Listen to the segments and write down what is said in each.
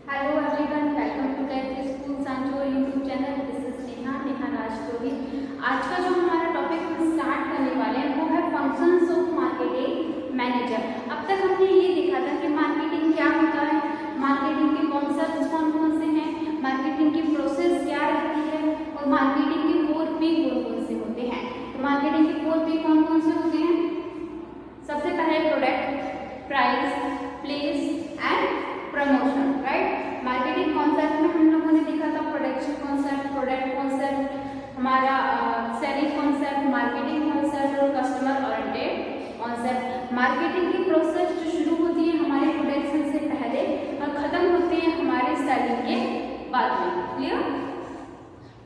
Hello everyone, welcome to Gayatri School Sanjor YouTube channel. This is Neha Rajpuri. आज का जो हमारा टॉपिक हम स्टार्ट करने वाले हैं वो है फंक्शंस ऑफ मार्केटिंग मैनेजर। अब तक हमने ये देखा था कि मार्केटिंग क्या होता है, मार्केटिंग के कॉन्सेप्ट्स कौन कौन से हैं, मार्केटिंग की प्रोसेस क्या रहती है और मार्केटिंग के 4P कौन कौन से होते हैं। तो मार्केटिंग के 4P कौन कौन से होते हैं? सबसे पहले product, price, place and promotion, right. Marketing concept में हम लोगों ने देखा था प्रोडक्शन कॉन्सेप्ट, प्रोडक्ट कॉन्सेप्ट, हमारा सेलिंग कॉन्सेप्ट, मार्केटिंग कॉन्सेप्ट और कस्टमर ओरिएंटेड कॉन्सेप्ट। मार्केटिंग की प्रोसेस जो शुरू होती है हमारे प्रोडक्शन से पहले और खत्म होती है हमारे सेलिंग के बाद में। क्लियर?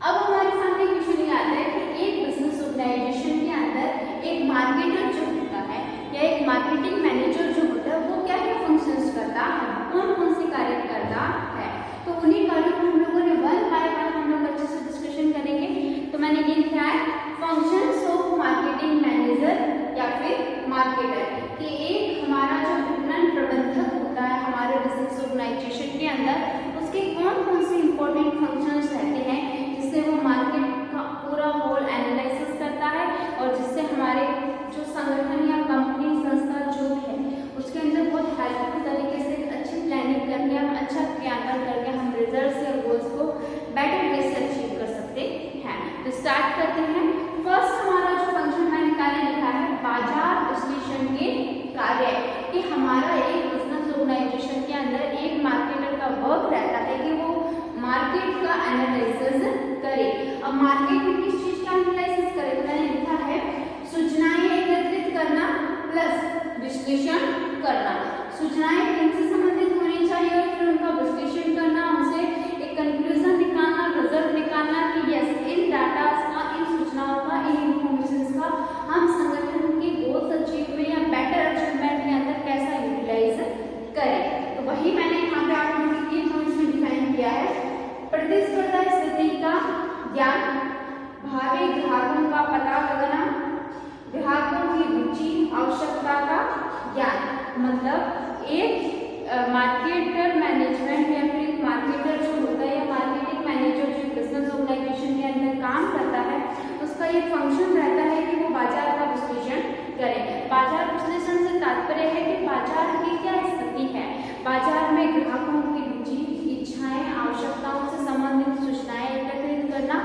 अब हमारे सामने क्वेश्चन ये आता है कि एक बिजनेस ऑर्गेनाइजेशन के अंदर एक मार्केटर जो होता है या एक मार्केटिंग मैनेजर जो होता है वो क्या क्या फंक्शंस करता है, कौन कौन से कार्य करता है। तो उन्हीं कार्यों को हम लोगों ने वन बाय वन हम लोग अच्छे से डिस्कशन करेंगे। तो मैंने ये लिखा है फंक्शंस ऑफ मार्केटिंग मैनेजर या फिर मार्केटर, कि एक हमारा जो विपणन प्रबंधक होता है हमारे बिजनेस ऑर्गेनाइजेशन के अंदर, उसके कौन कौन से इंपॉर्टेंट फंक्शंस रहते हैं जिससे वो मार्केट का पूरा होल एनालिसिस करता है और जिससे हमारे जो संगठन या कंपनी संस्था जो है उसके अंदर बहुत हेल्पफुल तरीके से अच्छी प्लानिंग करके हम अच्छा क्रियान्वयन करके हम रिजल्ट्स या गोल्स को बेटर वे से अचीव कर सकते हैं। तो स्टार्ट करते हैं। फर्स्ट हमारा जो फंक्शन मैंने कार्य लिखा है बाजार विश्लेषण के कार्य, कि हमारा एक बिजनेस ऑर्गेनाइजेशन के अंदर एक मार्केटर का वर्क रहता है कि वो मार्केट का एनालिसिस करे। अब मार्केट में किस चीज का एनालिसिस करे? तो मैंने लिखा है सूचनाएं एकत्रित करना प्लस विश्लेषण करना। सूचनाएं किनसे संबंधित होनी चाहिए और फिर उनका विश्लेषण करना, उनसे एक कंक्लूजन निकालना, रिजल्ट निकालना कि यस इन डाटा का, इन सूचनाओं का, इन इंफॉर्मेशन का हम संगठन के गोल्स अचीव में या बेटर अचीवमेंट के अंदर कैसा यूटिलाइज करें। तो वही मैंने यहाँ पे आप लोगों के पॉइंट्स में डिफाइन किया है। प्रतिस्पर्धा स्थिति का ज्ञान, भावी ग्राहकों का पता लगाना, ग्राहकों की रुचि आवश्यकता का ज्ञान। मतलब एक मार्केटर मैनेजमेंट या फिर मार्केटर जो होता है या मार्केटिंग मैनेजर जो बिजनेस ऑर्गेनाइजेशन के अंदर काम करता है उसका ये फंक्शन रहता है कि वो बाजार का विश्लेषण करे। बाजार विश्लेषण से तात्पर्य है कि बाजार की क्या स्थिति है, बाजार में ग्राहकों की रुचि, इच्छाएं, आवश्यकताओं से संबंधित सूचनाएं एकत्रित करना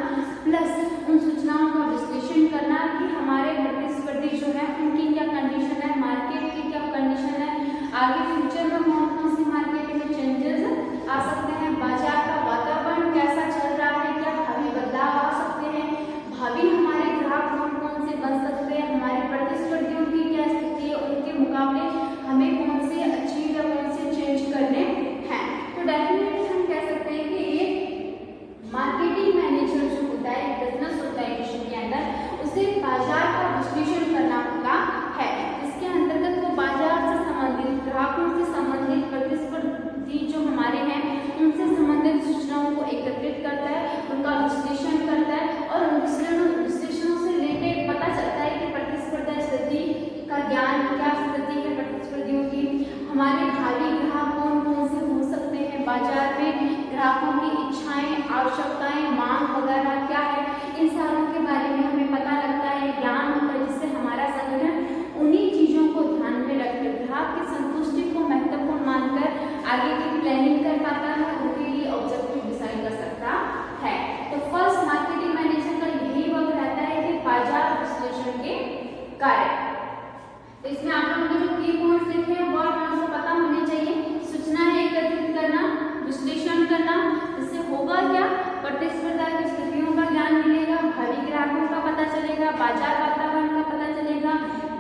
प्लस उन सूचनाओं का विश्लेषण करना कि हमारे प्रतिस्पर्धी जो है उनकी क्या कंडीशन है, मार्केट की क्या कंडीशन है, आगे फ्यूचर में कौन कौन सी मार्केट में चेंजेस आ सकते हैं, बाजार का वातावरण कैसा चल रहा है, क्या भावी बदलाव आ सकते हैं, भावी हमारे ग्राहक कौन कौन से बन सकते हैं, हमारे प्रतिस्पर्धियों की क्या स्थिति है, उनके मुकाबले हमें कौन से अचीव या कौन से चेंज करने हैं। तो डेफिनेटली हम कह सकते हैं कि एक मार्केटिंग मैनेजर जो होता है बिजनेस ऑर्गेनाइजेशन के अंदर उसे बाजार का विश्लेषण करना होता है। इसके अंतर्गत वो बाजार से संबंधित, ग्राहकों से संबंधित, प्रतिस्पर्धी जो हमारे हैं उनसे संबंधित सूचनाओं को एकत्रित करता है, उनका विश्लेषण करता है और उन विश्लेषणों से रिलेटेड पता चलता है कि प्रतिस्पर्धा स्थिति का ज्ञान, क्या स्थिति है प्रतिस्पर्धियों की, हमारे भावी ग्राहक कौन कौन से हो सकते हैं, बाजार में ग्राहकों की इच्छाएं, आवश्यकताएं, मांग वगैरह क्या है, इन सारों के बारे में हमें पता लगता है, ज्ञान होता है, जिससे हमारा संगठन उन्हीं चीजों को ध्यान में रखकर ग्राहक की संतुष्टि को महत्वपूर्ण मानकर आगे की प्लानिंग कर पाता है, उनके लिए ऑब्जेक्टिव डिसाइड कर सकता है। तो फर्स्ट मार्केटिंग मैनेजर का यही वर्क रहता है कि बाजार विश्लेषण के कार्य। तो इसमें आप लोगों ने जो की पॉइंट्स देखे हैं वो आप लोगों को पता होने चाहिए। सूचनाएं एकत्रित करना, विश्लेषण करना, इससे होगा क्या, प्रतिस्पर्धा की स्थितियों का ज्ञान मिलेगा, भावी ग्राहकों का पता चलेगा, बाजार वातावरण का पता चलेगा,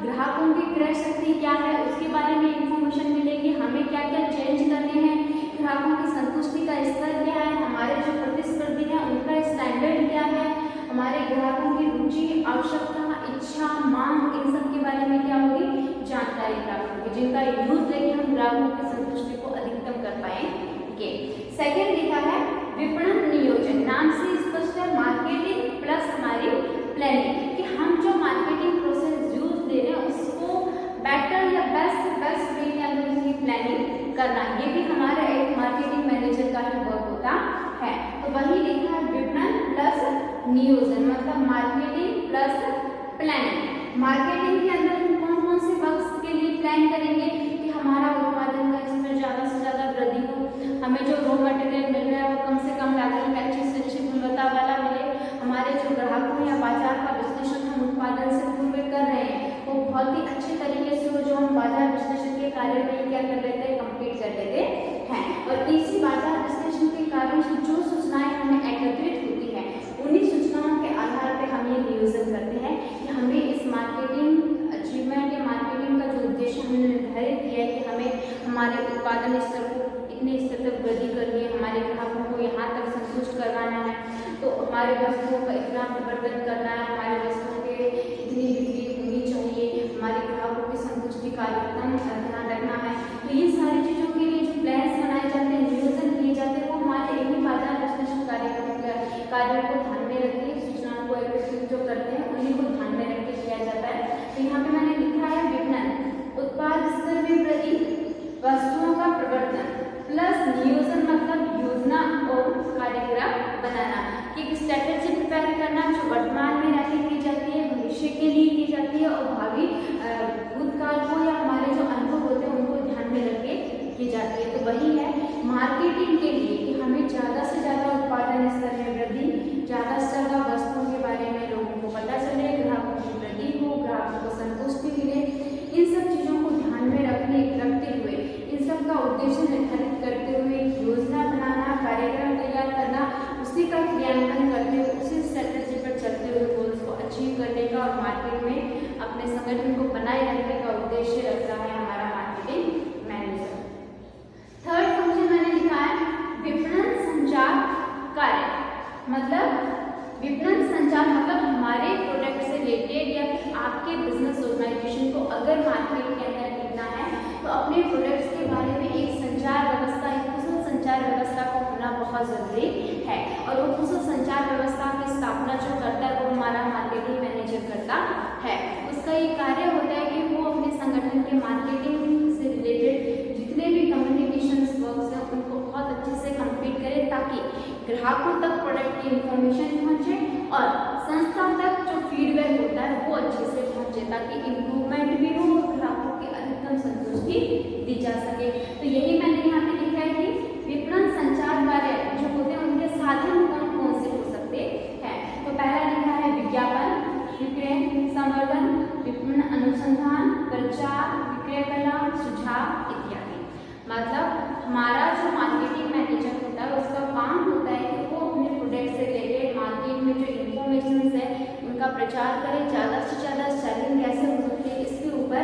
ग्राहकों की क्रय शक्ति क्या है उसके बारे में इंफॉर्मेशन मिलेगी, हमें क्या क्या चेंज करने हैं, ग्राहकों की संतुष्टि का स्तर क्या है, हमारे जो प्रतिस्पर्धी हैं उनका स्टैंडर्ड क्या है, हमारे ग्राहकों की रुचि, आवश्यकता, इच्छा, मांग, इन सब के बारे में क्या होगी, जानकारी प्राप्त होगी, जिनका यूज लेके हम ग्राहकों की संतुष्टि को अधिकतम कर पाएंगे। सेकेंड लिखा है विपणन नियोजन, नाम से स्पष्ट है मार्केटिंग प्लस हमारी प्लानिंग, कि हम जो मार्केटिंग प्रोसेस यूज दे रहे हैं उसको बेटर या बेस्ट वे के अंदर उसकी प्लानिंग करना, ये भी हमारा एक मार्केटिंग मैनेजर का होता है। तो वही लिखा है विपणन प्लस नियोजन, मतलब मार्केटिंग प्लस प्लानिंग। मार्केटिंग के अंदर हम कौन कौन से वर्क्स के लिए प्लान करेंगे कि हमारा उत्पादन का इसमें ज़्यादा से ज़्यादा वृद्धि हो, हमें जो रॉ मटेरियल मिल रहा है वो कम से कम लागत में अच्छी से अच्छी गुणवत्ता वाला मिले, हमारे जो ग्राहकों या बाजार का विश्लेषण हम उत्पादन से पूर्व कर रहे हैं वो बहुत ही अच्छे तरीके से हो, जो हम बाजार विश्लेषण के कार्य में क्या कर लेते हैं, कंप्लीट कर लेते हैं। और इसी बाजार विश्लेषण के कारण से जो सूचनाएं हमें एकत्रित होती है उन्हीं सूचनाओं के आधार पर हम ये नियोजन करते हैं कि हमें इस मार्केटिंग अचीवमेंट या मार्केटिंग का जो उद्देश्य हमने निर्धारित किया है कि हमें हमारे उत्पादन स्तर को इतने स्तर तक वृद्धि करनी है, हमारे ग्राहकों को यहाँ तक संतुष्ट करवाना है, तो हमारे वस्तुओं का इतना प्रवर्धन करना है, हमारे वस्तुओं के इतनी बिक्री होनी चाहिए, हमारे ग्राहकों की संतुष्टि का ध्यान रखना है। तो ये सारी चीज़ों के लिए जो प्लान्स बनाए जाते हैं, नियोजन किए जाते हैं, वो हमारे इन्हीं बाजार विश्लेषण कार्यों को ध्यान में रख के सूचनाओं को एकत्रित जो करते हैं उन्हीं को ध्यान में रख के किया जाता है। तो यहाँ पे मैंने लिखा है विपणन, उत्पाद स्तर में वृद्धि, वस्तुओं का प्रवर्धन प्लस नियोजन, मतलब योजना और कार्यक्रम बनाना कि एक स्ट्रेटेजी प्रिपेयर करना जो वर्तमान में रह के की जाती है, भविष्य के लिए की जाती है और भावी भूतकाल को या हमारे जो अनुभव होते हैं उनको ध्यान में रख के की जाती है। तो वही है मार्केटिंग के लिए कि हमें ज़्यादा से ज़्यादा उत्पादन स्तर में वृद्धि, ज़्यादा से ज़्यादा वस्तुओं के बारे में लोगों को पता चले, ग्राहकों की वृद्धि हो, ग्राहकों को संतुष्टि मिले, इन सब चीज़ों को ध्यान में रखते हुए, इन सब का उद्देश्य निर्धारित करते हुए योजना बनाना, कार्यक्रम तैयार करना, उसी का क्रियान्वयन करते हुए, उसी स्ट्रेटेजी पर चलते हुए गोल्स को अचीव करने का और मार्केट में अपने संगठन को बनाए रखने का उद्देश्य रखता है हमारा मार्केटिंग मैनेजर। थर्ड फंक्शन मैंने लिखा है विपणन संचार कार्य, मतलब विपणन संचार मतलब हमारे प्रोडक्ट से रिलेटेड या फिर आपके बिजनेस ऑर्गेनाइजेशन को अगर मार्केट के अंदर टिकना है तो अपने प्रोडक्ट्स के बारे में एक संचार व्यवस्था, एक कुशल संचार व्यवस्था का होना बहुत ज़रूरी है। और वो कुशल संचार व्यवस्था की स्थापना जो करता है वो हमारा मार्केटिंग मैनेजर करता है। उसका ये कार्य होता है कि वो अपने संगठन के मार्केटिंग से रिलेटेड जितने भी कम्युनिकेशन वर्क्स हैं उनको बहुत अच्छे से कंप्लीट करे ताकि ग्राहकों तक प्रोडक्ट की इंफॉर्मेशन पहुंचे और संस्था तक जो फीडबैक होता है वो अच्छे से पहुंचे ताकि इम्प्रूवमेंट भी हो और ग्राहकों की अधिकतम संतुष्टि दी जा सके। तो यही मैंने यहाँ पे लिखा है कि विपणन संचार कार्य जो होते हैं उनके साधन कौन कौन से हो सकते हैं। तो पहला लिखा है विज्ञापन, विक्रय संवर्धन, विपणन अनुसंधान, प्रचार, विक्रय कला, सुझाव इत्यादि। मतलब हमारा जो मार्केटिंग मैनेजर होता है उसका काम होता है कि वो अपने प्रोडक्ट से रिलेटेड मार्केट में जो इन्फॉर्मेशन है उनका प्रचार करे, ज़्यादा से ज़्यादा सेलिंग कैसे हो सकती है इसके ऊपर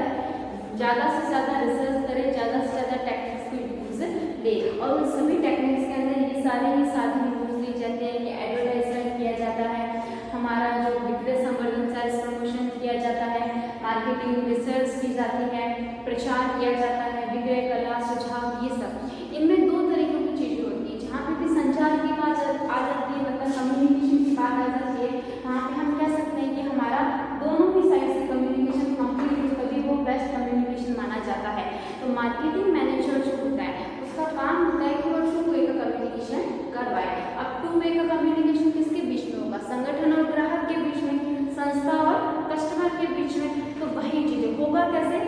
ज़्यादा से ज़्यादा रिसर्च करे, ज़्यादा से ज़्यादा टेक्निक्स को यूज ले और उन सभी टेक्निक्स के अंदर ये सारे ही साधन यूज लिए जाते हैं कि एडवर्टाइजमेंट किया जाता है, हमारा जो विक्रय संवर्धन सेल्स प्रमोशन किया जाता है, मार्केटिंग रिसर्च की जाती है, प्रचार किया जाता है, विक्रय कला, सुझाव, ये सब। इनमें दो तरीकों की चीज़ें होती है, जहाँ पे भी संचार की बात आ जाती है, मतलब कम्युनिकेशन की बात आ जाती है, वहाँ पे हम कह सकते हैं कि हमारा दोनों ही साइड से कम्युनिकेशन कंप्लीट हो तभी वो बेस्ट कम्युनिकेशन माना जाता है। तो मार्केटिंग मैनेजर जो होता है उसका काम होता है कि वो टू वे का कम्युनिकेशन करवाए। अब टू वे का कम्युनिकेशन किसके बीच में होगा, संगठन और ग्राहक के बीच में, संस्था और कस्टमर के बीच में। तो वही चीज़ें होगा कैसे,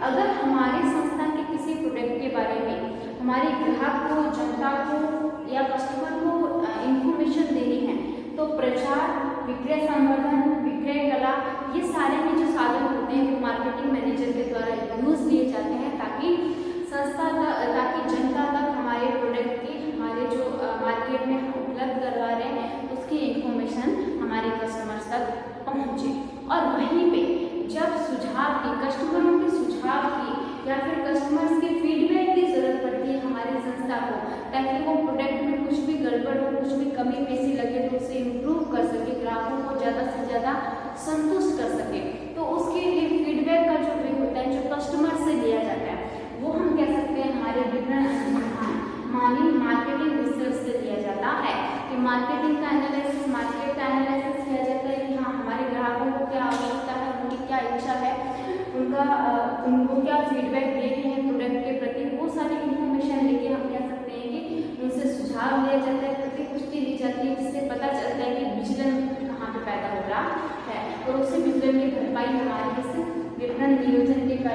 अगर हमारी संस्था के किसी प्रोडक्ट के बारे में हमारे ग्राहक को, जनता को या कस्टमर को इंफॉर्मेशन देनी है तो प्रचार, विक्रय संवर्धन, विक्रय कला, ये सारे में जो साधन होते हैं वो मार्केटिंग मैनेजर के द्वारा यूज लिए जाते हैं ताकि ताकि जनता तक हमारे प्रोडक्ट की, हमारे जो मार्केट में हम उपलब्ध करवा रहे हैं उसकी इंफॉर्मेशन हमारे कस्टमर्स तक पहुँचे। और वहीं पे जब सुझाव की, कस्टमरों के सुझाव की या फिर कस्टमर्स के फीडबैक की जरूरत पड़ती है हमारी संस्था को ताकि वो प्रोडक्ट में कुछ भी गड़बड़ हो, कुछ भी कमी पेशी लगे तो उसे इम्प्रूव कर सके, ग्राहकों को ज़्यादा से ज़्यादा संतुष्ट कर सके, तो उसके लिए फीडबैक का जो भी होता है जो कस्टमर से लिया जाता है वो हम कह सकते हैं हमारे विपणन अनुसंधान मानी मार्केटिंग रिसर्च से लिया जाता है कि मार्केटिंग का एनालिसिस, मार्केट का एनालिसिस किया जाता है कि हाँ हमारे ग्राहकों को क्या आवश्यकता है, उनकी क्या इच्छा है, उनको क्या फीडबैक दे रहे हैं प्रोडक्ट के प्रति, वो सारी इन्फॉर्मेशन लेके हम कह सकते हैं कि उनसे सुझाव लिया जाता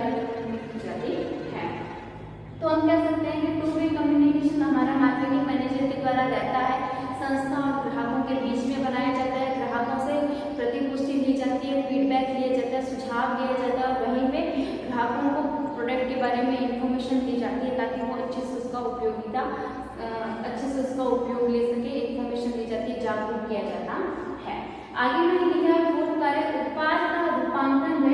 डेवलपमेंट की जाती है। तो हम कह सकते हैं कि टू वे कम्युनिकेशन हमारा मार्केटिंग मैनेजर के द्वारा रहता है, संस्था और ग्राहकों के बीच में बनाया जाता है। ग्राहकों से प्रतिपुष्टि ली जाती है, फीडबैक लिया जाता है, सुझाव दिया जाता है और वहीं पे ग्राहकों को प्रोडक्ट के बारे में इंफॉर्मेशन दी जाती है ताकि वो अच्छे से उसका उपयोग ले सके, इंफॉर्मेशन दी जाती है, जागरूक किया जाता है। आगे मैंने लिखा है फोर्थ कार्य उत्पाद का रूपांतरण व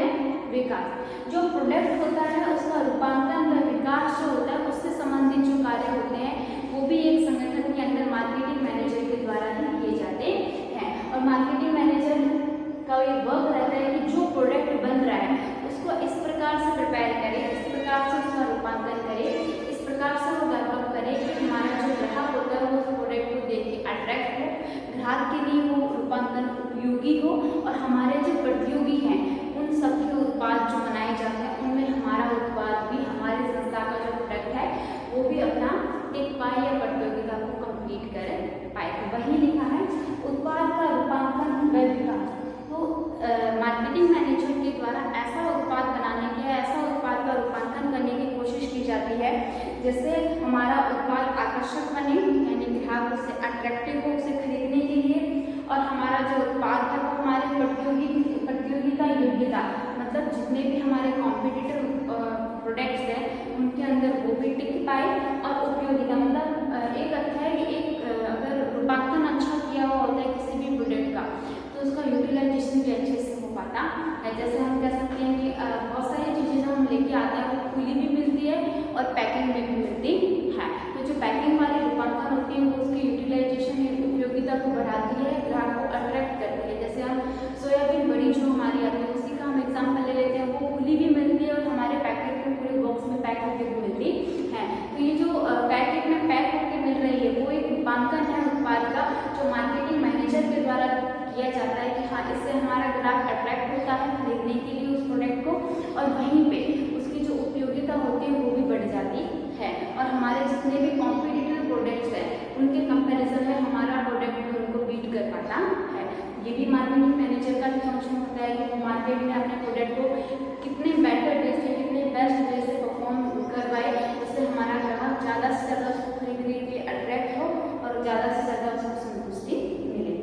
विकास। जो प्रोडक्ट होता है उसका रूपांतरण व विकास जो होता है उससे संबंधित जो कार्य होते हैं वो भी एक संगठन के अंदर मार्केटिंग मैनेजर के द्वारा ही किए जाते हैं। और मार्केटिंग मैनेजर का ये वर्क रहता है कि जो प्रोडक्ट बन रहा है उसको इस प्रकार से प्रिपेयर करे, इस प्रकार से उसका रूपांतरण करे, इस प्रकार से वो डेवलप करे कि हमारा जो ग्राहक होता है वो उस प्रोडक्ट को देख के अट्रैक्ट हो, ग्राहक के लिए वो रूपांतरण उपयोगी हो और हमारे जो प्रतियोगी हैं उन सबके उत्पाद जो बनाए जाते हैं उनमें हमारा उत्पाद भी, हमारी संस्था का जो प्रोडक्ट है वो भी अपना टिक पाए या प्रतियोगिता को कंप्लीट कर पाए। तो वही लिखा है उत्पाद का रूपांतरण व विकास। तो मार्केटिंग मैनेजर के द्वारा ऐसा उत्पाद बनाने के, ऐसा उत्पाद का रूपांतरण करने की कोशिश की जाती है जिससे हमारा उत्पाद आकर्षक बने, यानी ग्राहक उससे अट्रैक्टिव हो उसे खरीदने के लिए, और हमारा जो उत्पाद है वो हमारे प्रतियोगिता योग्यता, मतलब जितने भी हमारे कॉम्पिटिटर प्रोडक्ट्स हैं उनके अंदर वो भी टिक पाए, और उपयोगिता मतलब एक अर्थ है कि एक अगर रूपांतरण अच्छा किया हुआ होता है किसी भी प्रोडक्ट का तो उसका यूटिलाइजेशन भी अच्छे से हो पाता है। जैसे हम कह सकते हैं कि बहुत सारी चीज़ें जो हम लेके आते हैं वो खुली भी मिलती है और पैकिंग में भी मिलती है। तो जो पैकिंग वाली रूपांतरण होती है वो उसकी यूटिलाइजेशन या उपयोगिता को बढ़ाती है, ग्राहक को अट्रैक्ट करती है। जैसे हम सोयाबीन बड़ी जो हमारी आती है उसी का हम एग्जाम्पल ले लेते हैं, वो खुली भी मिलती है और हमारे पैकेट में पूरे बॉक्स में पैक होकर भी मिलती है। तो ये जो पैकेट में पैक होकर मिल रही है वो एक रूपांतरण है उत्पाद का जो मार्केटिंग मैनेजर के द्वारा किया जाता है कि हाँ इससे हमारा ग्राहक अट्रैक्ट होता है खरीदने के लिए उस प्रोडक्ट को, और वहीं पे उसकी जो उपयोगिता होती है वो भी बढ़ जाती है और हमारे जितने भी कॉम्पिटिटिव प्रोडक्ट्स हैं उनके कंपैरिजन में हमारा प्रोडक्ट भी उनको बीट कर पाता है। ये भी मार्केटिंग मैनेजर का भी फंक्शन होता है कि वो मार्केट में अपने प्रोडक्ट को कितने बेटर वे से, कितने बेस्ट वे से परफॉर्म करवाए जिससे हमारा ग्राहक ज़्यादा से ज़्यादा उसको खरीदने के लिए अट्रैक्ट हो और ज़्यादा से ज़्यादा उसको संतुष्टि मिले।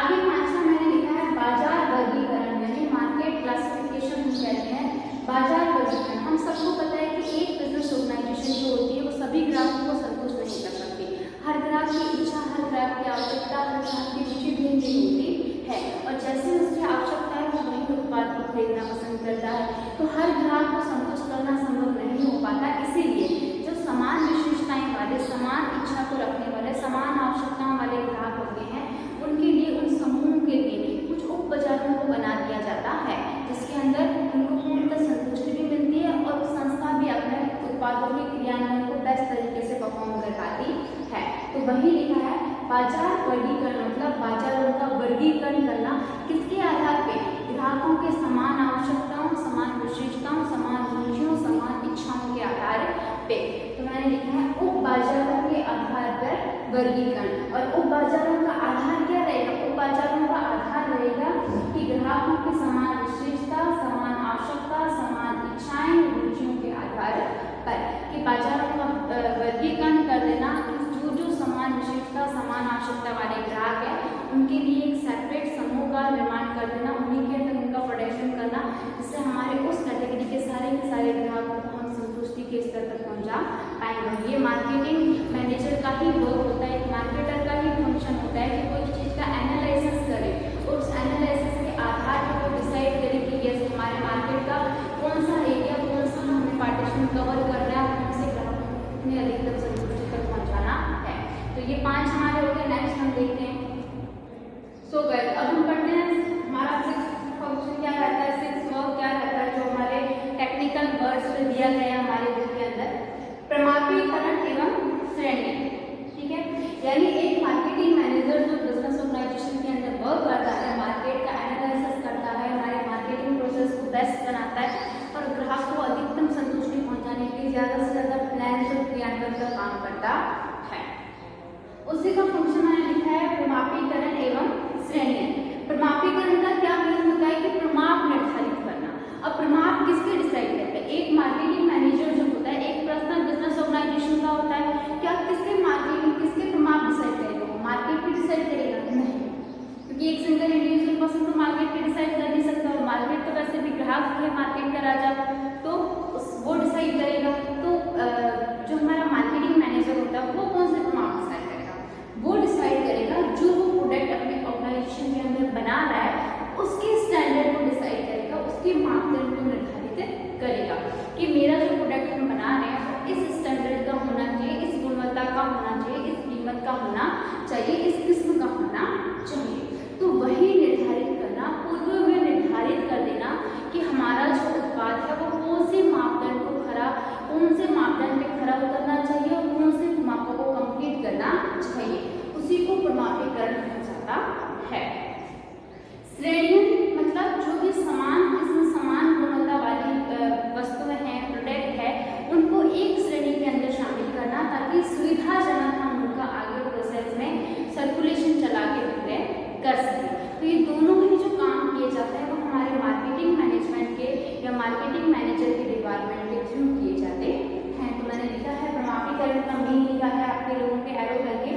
आगे पांचवा मैंने लिखा है बाजार वर्गीकरण, यानी मार्केट क्लासिफिकेशन हम कहते हैं। बाजार वर्गीकरण हम सबको पता है कि एक बिजनेस ऑर्गेनाइजेशन जो होती है वो सभी ग्राहकों को संतुष्ट नहीं कर सकती। हर ग्राहक की इच्छा, हर ग्राहक की आवश्यकता, हर ग्राहक की रुचि भिन्न भिन्न होती है और जैसे उसकी आवश्यकता है वो वही उत्पाद को खरीदना पसंद करता है। तो हर ग्राहक को संतुष्ट करना संभव नहीं हो पाता, इसीलिए जो समान विशेषताएं वाले, समान इच्छा को रखने वाले, समान आवश्यकताओं वाले ग्राहक होते हैं उनके लिए, उन समूहों के लिए कुछ उप बाजारों को बना दिया जाता है जिसके अंदर उनको पूर्णतः संतुष्टि भी मिलती है और संस्था भी अपने उत्पादों के क्रियान्वयन को बेस्ट तरीके से परफॉर्म कर पाती है। तो वही लिखा है बाजार वर्गीकरण, मतलब बाजारों का वर्गीकरण करना किसके आधार पे, ग्राहकों के समान आवश्यकताओं, समान विशेषताओं, समान रुचियों, समान इच्छाओं के आधार पे। तो मैंने लिखा है उप बाजारों के आधार पर वर्गीकरण, और उप बाजारों का आधार क्या रहेगा, उप बाजारों का आधार रहेगा कि ग्राहकों की समान विशेषता, समान आवश्यकता, समान इच्छाएं, रुचियों के आधार पर कि बाजारों का वर्गीकरण कर देना, जो समान विशेषता, समान आवश्यकता वाले ग्राहक है उनके लिए एक सेपरेट समूह का निर्माण कर देना, उन्हीं के अंदर उनका प्रोडक्शन करना जिससे हमारे उस कैटेगरी के सारे ग्राहकों को हम संतुष्टि के स्तर तक पहुंचा पाएंगे। ये मार्केटिंग मैनेजर का ही वर्क होता है, एक मार्केटर का ही फंक्शन होता है कि कोई चीज़ का एनालिसिस करे और उस एनालिसिस के आधार पर वो डिसाइड करे कि यस हमारे मार्केट का कौन सा एरिया, कौन सा हमें पार्टीशन कवर कर रहा है, कौन से ग्राहकों को कितने अधिकतम संतुष्टि तक पहुँचाना है। तो ये 5 हमारे हो गए। नेक्स्ट हम देखते हैं सो गए। अब हम पढ़ते हैं हमारा 6th फंक्शन क्या रहता है, 6th वर्क क्या रहता है जो हमारे टेक्निकल वर्ड्स में दिया गया है हमारे बुक के अंदर, प्रमाणीकरण एवं श्रेणी। ठीक है, यानी एक मार्केटिंग मैनेजर जो बिजनेस ऑर्गेनाइजेशन के अंदर वर्क करता है, मार्केट का एनालिसिस करता है, हमारे मार्केटिंग प्रोसेस को बेस्ट बनाता है और ग्राहक को अधिकतम संतुष्टि पहुंचाने के लिए ज़्यादा से ज़्यादा प्लान और क्रियान्वयन का काम करता है। उसी का फंक्शन मैंने लिखा है प्रमाणीकरण एवं श्रेणी। प्रमाणीकरण का क्या मतलब होता है कि प्रमाप निर्धारित करना। अब प्रमाप किसके डिसाइड एक मार्केटिंग मैनेजर जो होता है एक पर्सनल बिजनेस ऑर्गेनाइजेशन का होता है। क्या किसके मार्केटिंग किसके प्रमाप डिसाइड करेगा? वो मार्केट पे डिसाइड करेगा? नहीं, क्योंकि एक सिंगल इंडिविजुअल पर्सन तो मार्केट पे डिसाइड कर नहीं सकता, और मार्केट तो वैसे भी ग्राहक है, मार्केट का राजा, तो वो डिसाइड करेगा। तो जो हमारा मार्केटिंग मैनेजर होता है वो कौन से प्रमाप डिसाइड करेगा? वो डिसाइड करेगा जो वो प्रोडक्ट अपने ऑर्गेनाइजेशन के अंदर बना रहा है उसके स्टैंडर्ड को डिसाइड करेगा, उसके मापदंड को निर्धारित करेगा कि मेरा जो प्रोडक्ट हम बना रहे हैं वो इस स्टैंडर्ड का होना चाहिए, इस गुणवत्ता का होना चाहिए, इस कीमत का होना चाहिए, इस किस्म का होना चाहिए। तो वही निर्धारित करना, पूर्व में निर्धारित कर देना कि हमारा जो उत्पाद है वो कौन से मापदंड को कौन से मापदंड पे खरा उतरना चाहिए और कौन से मापों को कंप्लीट करना चाहिए, उसी को प्रमाणीकरण कहा जाता है। श्रेणियां मतलब जो भी समान इसमें समान गुणवत्ता वाली वस्तुएं हैं, प्रोडक्ट है, उनको एक श्रेणी के अंदर शामिल करना ताकि सुविधाजनक हम उनका आगे प्रोसेस में सर्कुलेशन चला के विक्रय कर सकें। तो ये दोनों ही जो काम किए जाते हैं वो हमारे मार्केटिंग मैनेजमेंट के या मार्केटिंग मैनेजर के डिपार्टमेंट के थ्रू किए जाते हैं। तो मैंने लिखा है प्रमाणीकरण का मीन लिखा है आपके लोगों के एरो करके,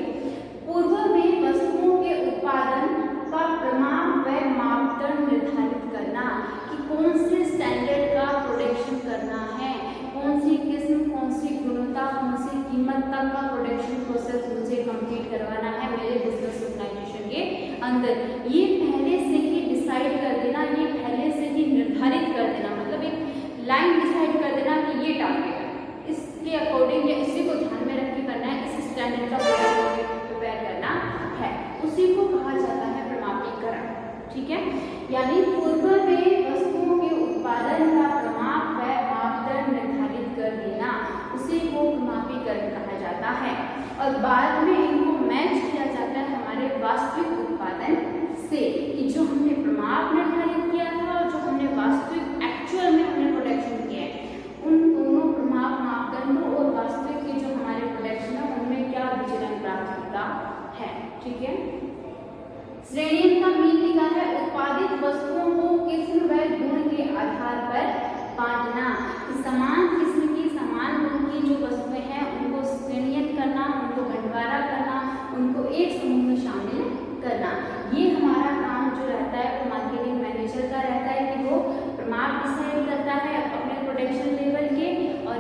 पूर्व में वस्तुओं के उत्पादन का प्रमाप व मापदंड निर्धारित करना कि कौन से स्टैंडर्ड का प्रोडक्शन करना है, कौन सी किस्म, कौन सी गुणवत्ता, कौन सी कीमत तक का प्रोडक्शन प्रोसेस मुझे कंप्लीट करवाना है मेरे बिजनेस ऑर्गेनाइजेशन के अंदर। ये पहले से ही डिसाइड कर देना, ये पहले से ही निर्धारित कर देना, मतलब एक लाइन डिसाइड कर देना कि ये टारगेट है, इसके अकॉर्डिंग या इसी को ध्यान में रख के करना है, इस स्टैंडर्ड का प्रिपेयर करना है, उसी को कहा जाता है प्रमाणीकरण। ठीक है, यानी पूर्व में वस्तुओं के उत्पादन का प्रमाप व मापदंड निर्धारित कर देना, उसी को प्रमाणीकरण कहा जाता है। और बाद में इनको मैच किया जाता है हमारे वास्तविक उत्पादन से, कि जो हमने प्रमाप निर्धारित किया था और जो हमने वास्तविक एक्चुअल में हमने प्रोडक्शन किया है, उन दोनों प्रमाप मापदंडों और वास्तविक के जो हमारे प्रोडक्शन है उनमें क्या विचलन प्राप्त होता है। ठीक है, श्रेणियों का मीन लिखा है उत्पादित वस्तुओं को किस्म व गुण के आधार पर बांटना, समान किस्म की समान गुण की जो वस्तुएं हैं उनको श्रेणीयत करना, उनको बंटवारा करना, उनको एक समूह में शामिल करना। ये हमारा काम जो रहता है वो मार्केटिंग मैनेजर का रहता है कि वो प्रमाप डिसाइड करता है अपने प्रोडक्शन लेवल के, और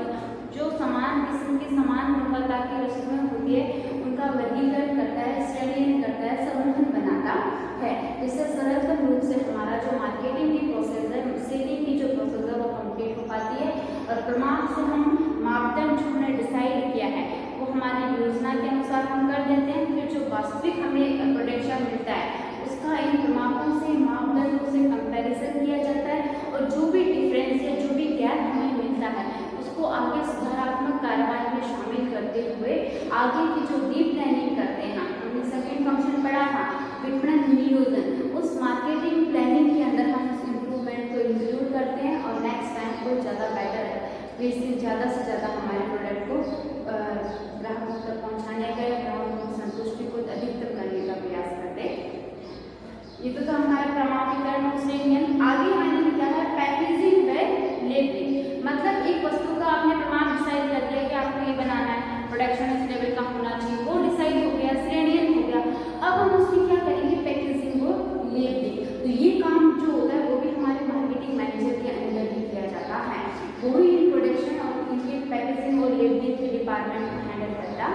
जो समान किस्म की समान गुणवत्ता की वस्तुएं होती है उनका वर्गीकरण करता है, श्रेणीयन करता है, समूहन बनाता है। इससे सरलतम रूप से हमारा जो मार्केटिंग की प्रोसेस है, सेलिंग की जो प्रोसेस है वो कंप्लीट हो पाती है, और प्रमाप से हम मापदंड जो हमने डिसाइड किया है वो हमारी योजना के अनुसार हम कर देते हैं। फिर जो वास्तविक हमें प्रोडक्शन मिलता है उसका इन प्रमापों से, मापदंडों से कंपैरिजन किया जाता है, और जो भी डिफरेंस है, जो भी गैप हमें मिलता है उसको आगे सुधारात्मक कार्रवाई में शामिल करते हुए आगे की जो रीप्लानिंग करते हैं, हमने सेकंड फंक्शन पढ़ा था विपणन नियोजन, उस मार्केटिंग प्लानिंग के अंदर हम उस इम्प्रूवमेंट को इंक्लूड करते हैं और नेक्स्ट टाइम को ज़्यादा बेटर ज़्यादा से ज़्यादा हमारे प्रोडक्ट को ग्राहकों तक पहुँचाने का, ग्राहकों की संतुष्टि को अधिकतम करने का प्रयास करते हैं। ये तो था हमारा प्रमाणीकरण और श्रेणीयन। आगे मैंने लिखा है पैकेजिंग व लेबलिंग, मतलब एक वस्तु का आपने प्रमाण डिसाइड कर दिया कि आपको ये बनाना है, प्रोडक्शन इस लेवल का होना चाहिए, वो डिसाइड हो गया, श्रेणीयन हो गया। अब हम उसकी क्या करेंगे, पैकेजिंग और लेबलिंग। तो ये काम जो होता है वो भी हमारे मार्केटिंग मैनेजर के अंदर ही किया जाता है, वो ही प्रोडक्शन और इनके पैकेजिंग और लेबलिंग के डिपार्टमेंट को हैंडल करता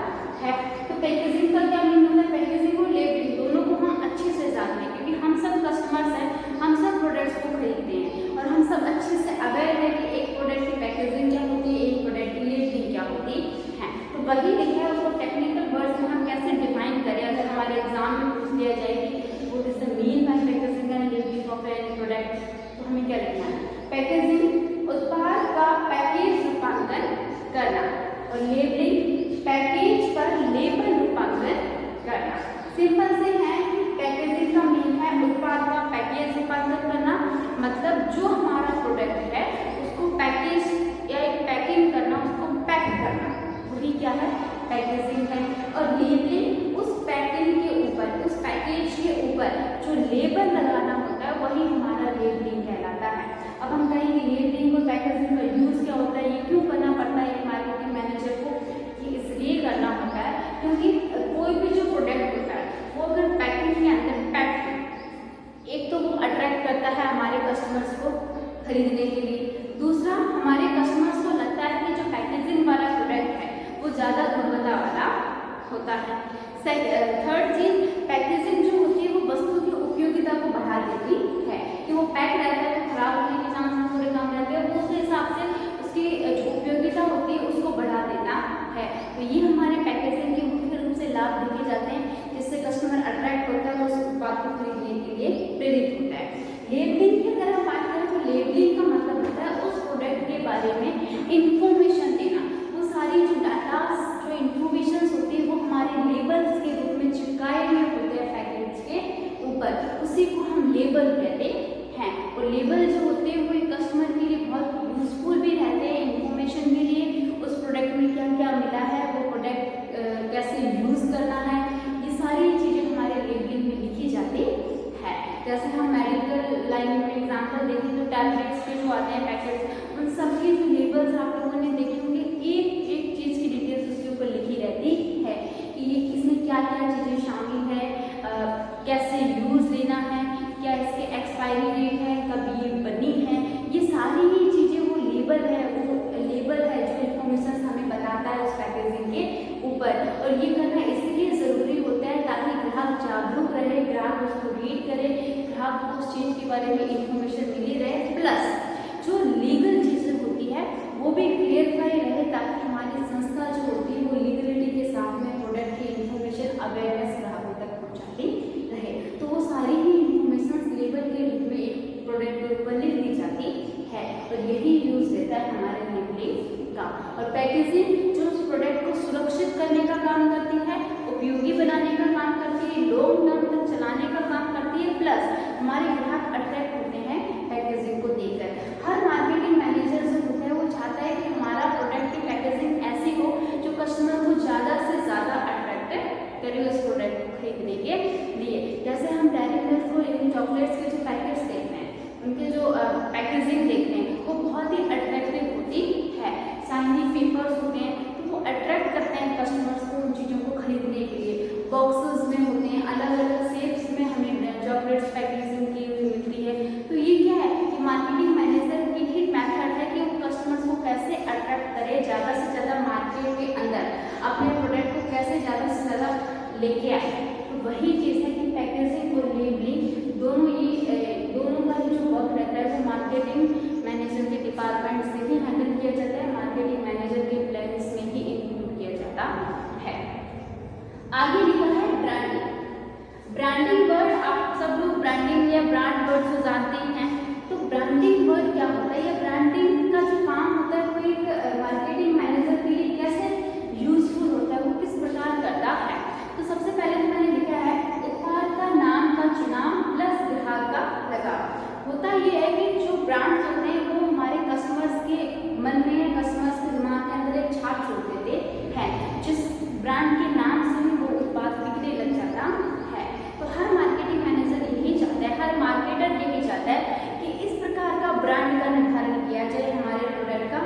है। तो पैकेजिंग का क्या मीन होता है, पैकेजिंग और लेबलिंग दोनों को हम अच्छे से जानते हैं, क्योंकि हम सब कस्टमर्स हैं, हम सब प्रोडक्ट्स को खरीदते हैं और हम सब अच्छे से अवेयर है कि एक प्रोडक्ट की पैकेजिंग क्या होती है, एक प्रोडक्ट की लेबलिंग क्या होती है। तो वही लिखा है, उसको टेक्निकल वर्ड्स में हम कैसे डिफाइन करें। अगर हमारे एग्जाम में पूछ लिया जाए कि what is the mean by packaging and labelling of any product, तो हमें क्या लिखना है, पैकेजिंग उत्पाद का पैकेज रूपांतरण करना, और लेबलिंग पैकेज पर लेबल रूपांतरण करना। सिंपल से है, पैकेजिंग का मीन है उत्पाद का पैकेज रूपांतरण करना, मतलब जो हमारा प्रोडक्ट है उसको पैकेज या एक पैकिंग करना, उसको पैक करना, वही क्या है, पैकेजिंग है। और लेबलिंग उस पैकिंग के ऊपर, उस पैकेज के ऊपर जो लेबल लगाना होता है वही हमारा लेबलिंग कहलाता है। अब हम कहेंगे लेबलिंग और पैकेजिंग का यूज़ क्या होता है, ये क्यों करना पड़ता है एक मार्केटिंग मैनेजर को, ये इसलिए करना होता है क्योंकि कोई भी जो प्रोडक्ट होता है वो अगर पैकिंग के अंदर पैक है, एक तो वो अट्रैक्ट करता है हमारे कस्टमर्स को खरीदने के लिए, दूसरा हमारे कस्टमर्स को लगता है कि जो पैकेजिंग वाला प्रोडक्ट है वो ज़्यादा गुणवत्ता वाला होता है। थर्ड चीज, पैकेजिंग जो होती है वो वस्तु की उपयोगिता को बढ़ा देती है, कि वो पैक रहता है तो खराब होने के चांस थोड़े कम रहते हैं, वो उस हिसाब से उसकी जो उपयोगिता होती है उसको बढ़ा देता है। तो ये हमारे पैकेजिंग के मुख्य रूप से लाभ देखे जाते हैं, जिससे कस्टमर अट्रैक्ट होता है, वो उस उत्पाद को खरीदने के लिए प्रेरित होता है। लेबलिंग की अगर हम बात करें तो लेबलिंग का मतलब होता है उस प्रोडक्ट के बारे में इंफॉर्मेशन देना, वो सारी जो डाटा जो इंफॉर्मेशन होती है वो हमारे लेबल्स के रूप में चिपकाए हुए होते हैं पैकेज के ऊपर, उसी को हम लेबल कहते हैं। और लेबल जो होते हैं वो एक कस्टमर के लिए बहुत यूजफुल भी रहते हैं इंफॉर्मेशन के लिए, उस प्रोडक्ट में क्या क्या मिला है, वो प्रोडक्ट कैसे यूज करना है, ये सारी चीजें हमारे लेबलिंग में लिखी जाती है। जैसे हम मेडिकल लाइन में एग्जाम्पल देखें तो टैबलेट्स के जो आते हैं पैकेट्स, उन सबके जो लेबल्स आप लोगों ने देखे होंगे, एक एक चीज की डिटेल्स उसके ऊपर लिखी रहती है कि ये इसमें क्या क्या चीजें शामिल है, कैसे यूज लेना है, क्या इसके एक्सपायरी डेट है, कब ये बनी है, ये सारी ही चीजें वो लेबल है जो इन्फॉर्मेशन हमें बताता है उस पैकेजिंग के ऊपर। और ये करना इसलिए जरूरी होता है ताकि ग्राहक जागरूक रहे, ग्राहक उसको रीड करे, ग्राहक को उस चीज के बारे में इंफॉर्मेशन मिली रहे, प्लस जो लीगल चीजें होती है वो भी क्लियरफाई रहे, ताकि हमारी संस्था जो होती है वो लीगलिटी के साथ में प्रोडक्ट की इंफॉर्मेशन अवेयरनेस ग्राहकों तक पहुंचाती रहे। तो वो सारी ही इंफॉर्मेशन लेबल के रूप में एक प्रोडक्ट के ऊपर लिख दी जाती है, और यही यूज रहता है हमारे लेबलिंग का। और पैकेजिंग जो उस प्रोडक्ट को सुरक्षित करने का काम करती है, उपयोगी बनाने का काम करती है, लॉन्ग टर्म तक चलाने का काम करती है, प्लस हमारे ग्राहक अट्रैक्ट होते हैं पैकेजिंग को देखकर। हर मार्केटिंग मैनेजर जो होता है वो चाहता है कि हमारा प्रोडक्ट की पैकेजिंग ऐसी हो जो कस्टमर को ज़्यादा से ज़्यादा अट्रैक्ट करे उस प्रोडक्ट को खरीदने के लिए। जैसे हम डेयरी मिल्क और चॉकलेट्स के जो पैकेट्स देखते हैं, उनके जो पैकेजिंग देखते हैं वो बहुत ही अट्रैक्टिव होती है, शाइनी पेपर्स होते हैं, तो वो अट्रैक्ट करते हैं कस्टमर्स को उन चीज़ों को खरीदने के लिए। बॉक्सेस में होते हैं, अलग अलग शेप्स में हमें चॉकलेट्स पैकेजिंग की हुई मिलती है। तो ये क्या है कि मार्केटिंग मैनेजर की ही मेथड है कि वो कस्टमर्स को कैसे अट्रैक्ट करे, ज़्यादा से ज़्यादा मार्केट के अंदर अपने प्रोडक्ट को कैसे ज़्यादा से ज़्यादा लेके आए। तो वही चीज़ है कि पैकेजिंग और लेबलिंग दोनों का जो वर्क रहता है वो मार्केटिंग मैनेजर के डिपार्टमेंट से ही हैंडल किया जाता है, मार्केटिंग मैनेजर के प्लान्स में ही इंक्लूड किया जाता है। आगे लिखा है ब्रांडिंग। ब्रांडिंग वर्ड आप सब लोग ब्रांडिंग या ब्रांड वर्ड को जानते ही हैं। तो ब्रांडिंग वर्ड क्या होता है, या ब्रांडिंग का जो काम होता है वो एक मार्केटिंग मैनेजर के लिए कैसे यूजफुल होता है, वो किस प्रकार करता है। तो सबसे पहले तो मैंने लिखा है उत्पाद का नाम का चुनाव प्लस ग्राहक का लगाव। होता ये है कि जो ब्रांड्स होते हैं वो हमारे कस्टमर्स के मन में, कस्टमर्स के दिमाग के अंदर एक छाप छोड़ देते हैं, जिस ब्रांड के नाम से ही वो उत्पाद बिकने लग जाता है। तो हर मार्केटिंग मैनेजर यही चाहता है, हर मार्केटर यही चाहता है कि इस प्रकार का ब्रांड का निर्धारण किया जाए हमारे प्रोडक्ट का,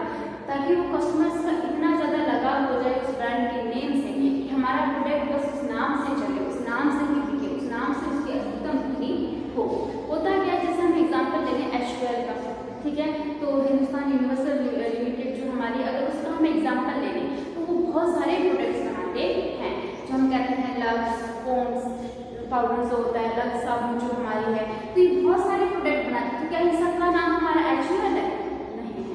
ताकि वो कस्टमर्स का इतना ज़्यादा लगाव हो जाए उस ब्रांड के नेम से कि हमारा प्रोडक्ट बस उस नाम से चले, उस नाम से ही बिके, उस नाम से उसकी अधिकतम बिक्री हो। होता क्या है, जैसे हम एग्जाम्पल ले लें एशवेल का, ठीक है, तो हिंदुस्तान यूनिवर्सल लिमिटेड जो हमारी, अगर उसका हम एग्जाम्पल ले लें तो वो बहुत सारे प्रोडक्ट्स बनाते हैं, जो हम कहते हैं लक्स, पॉन्ड्स पाउडर जो होता है, लक्स साबुन जो हमारी है, तो ये बहुत सारे प्रोडक्ट बनाते हैं। तो क्या इन सबका नाम हमारा एशवेल है? नहीं,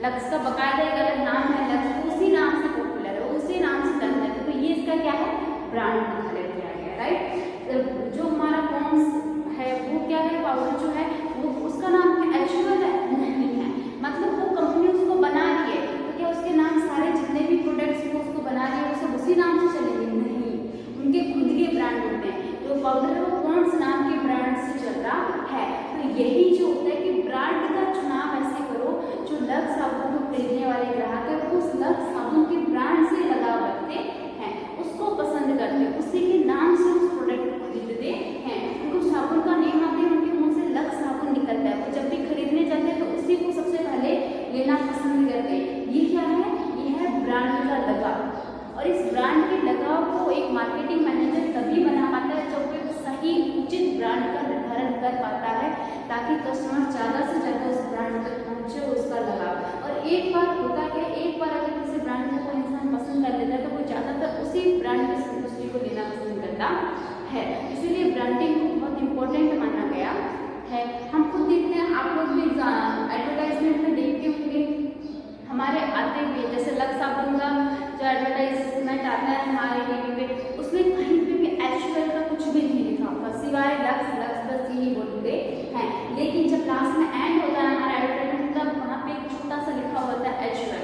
लक्स का बकायदा एक अलग नाम है, लक्स उसी नाम से पॉपुलर है, उसी नाम से चलता है, तो ये इसका क्या है, ब्रांड डिक्लेयर किया गया, राइट। जो हमारा पॉन्ड्स है वो क्या है, पाउडर जो है वो उसका नाम क्या एशवेल है? नहीं है, मतलब वो कंपनी उसको बना रही है, तो क्या उसके नाम सारे जितने भी प्रोडक्ट्स वो उसको बना रही है वो सब उसी नाम से चलेंगे? नहीं, उनके खुद के ब्रांड होते हैं। जो पाउडर है वो पॉन्ड्स नाम के ब्रांड से चल रहा है। तो यही जो होता है कि ब्रांड का चुनाव ऐसे करो जो लक्स साबुन को खरीदने वाले ग्राहक है वो ताकि कस्टमर ज़्यादा से ज़्यादा उस ब्रांड तक पहुँचे, उसका लगाव। और एक बार होता क्या, एक बार अगर किसी ब्रांड को कोई इंसान पसंद कर लेता है तो वो ज़्यादातर उसी ब्रांड की संतुष्टि को लेना पसंद करता है। इसीलिए ब्रांडिंग को बहुत इंपॉर्टेंट माना गया है। हम खुद देखते हैं, आप लोग भी एडवर्टाइजमेंट में देखते होंगे हमारे आते हुए, जैसे लक्स साबुन का जो एडवर्टाइजमेंट आता है हमारे टीवी पे, उसमें कहीं पे भी HUL का कुछ भी नहीं लिखा होता, सिवाय लक्स लक्स बस यही बोलते हैं। लेकिन जब लास्ट में एंड होता है हमारा एडवर्टाइजमेंट, तब वहाँ पे एक छोटा सा लिखा होता है HUL,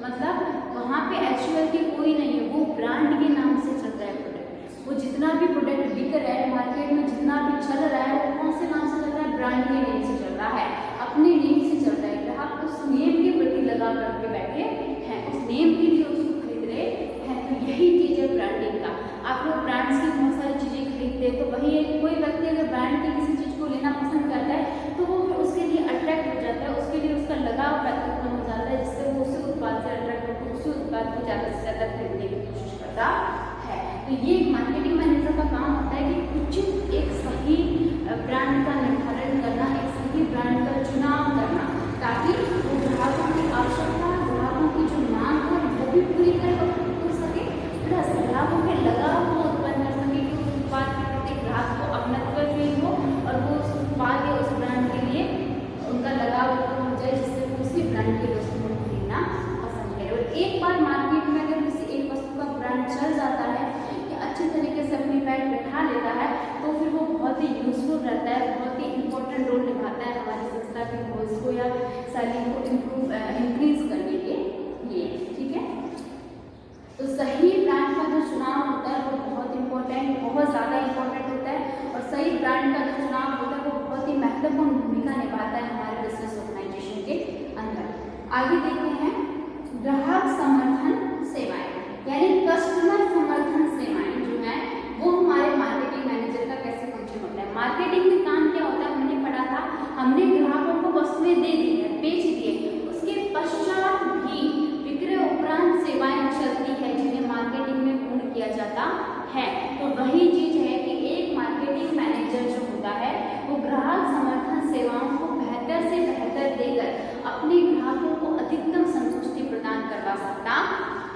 मतलब वहाँ पे HUL की कोई नहीं है, वो ब्रांड के नाम से चल रहा है प्रोडक्ट। वो जितना भी प्रोडक्ट बिक रहा है मार्केट में, जितना भी चल रहा है, वो कौन से नाम से चल रहा है, ब्रांड के नेम से चल रहा है, अपने नेम से चल रहा है। ग्राहक उस नेम के प्रति लगा करके बैठे हैं, उस नेम के लिए उसको खरीद रहे हैं। तो यही चीज है ब्रांडिंग का। आप लोग ब्रांड्स की बहुत सारी चीजें खरीदते हैं, तो वही एक कोई व्यक्ति अगर ब्रांड की किसी चीज को लेना पसंद करता है तो वो फिर उसके लिए अट्रैक्ट हो जाता है, उसके लिए उसका लगाव उत्पन्न हो जाता है, जिससे वो उसी उत्पाद से अट्रैक्ट होकर उसी उत्पाद को ज़्यादा से ज़्यादा खरीदने की कोशिश करता है। तो ये मार्केटिंग मैनेजर का काम होता है कि उचित एक सही ब्रांड का निर्धारण करना, एक सही ब्रांड का चुनाव करना, ताकि वो ग्राहकों की आवश्यकता, ग्राहकों की जो मांग है वो भी पूरी कर सके, प्लस ग्राहकों के लगाव को उत्पन्न कर सके कि उस उत्पाद के प्रति ग्राहक को अपनत्व फील हो और वो उस उत्पाद या उस ब्रांड के लिए उनका लगाव उत्पन्न हो जाए, जिससे वो उसी ब्रांड के वस्तु को खरीदना पसंद करे। और एक बार मार्केट में अगर किसी एक वस्तु का ब्रांड चल जाता है या अच्छे तरीके से अपनी पैर बैठा लेता है, तो फिर वो बहुत ही यूजफुल रहता है, बहुत ही इंपॉर्टेंट रोल निभाता है हमारी संस्था के गोल्स को या सेलिंग को इंक्रीज करने के लिए। ठीक है, तो सही ब्रांड का जो चुनाव होता है वो बहुत इंपॉर्टेंट, बहुत ज़्यादा इंपॉर्टेंट होता है। और सही ब्रांड का जो चुनाव होता है वो बहुत ही महत्वपूर्ण भूमिका निभाता है हमारे बिजनेस ऑर्गेनाइजेशन के अंदर। आगे देखते हैं ग्राहक समर्थन सेवाएं, यानी कस्टमर समर्थन सेवाएं जो है वो हमारे मार्केटिंग मैनेजर का कैसे फंक्शन होता है। मार्केटिंग में काम क्या होता है, हमने पढ़ा था, हमने ग्राहकों को वस्तुएं दे दी है, बेच दिए, उसके पश्चात भी विक्रय उपरांत सेवाएं चलती है जिन्हें मार्केटिंग में पूर्ण किया जाता है। तो वही चीज है कि एक मार्केटिंग मैनेजर जो होता है वो ग्राहक समर्थन सेवाओं को बेहतर से बेहतर देकर अपने ग्राहकों को अधिकतम संतुष्टि प्रदान करवा सकता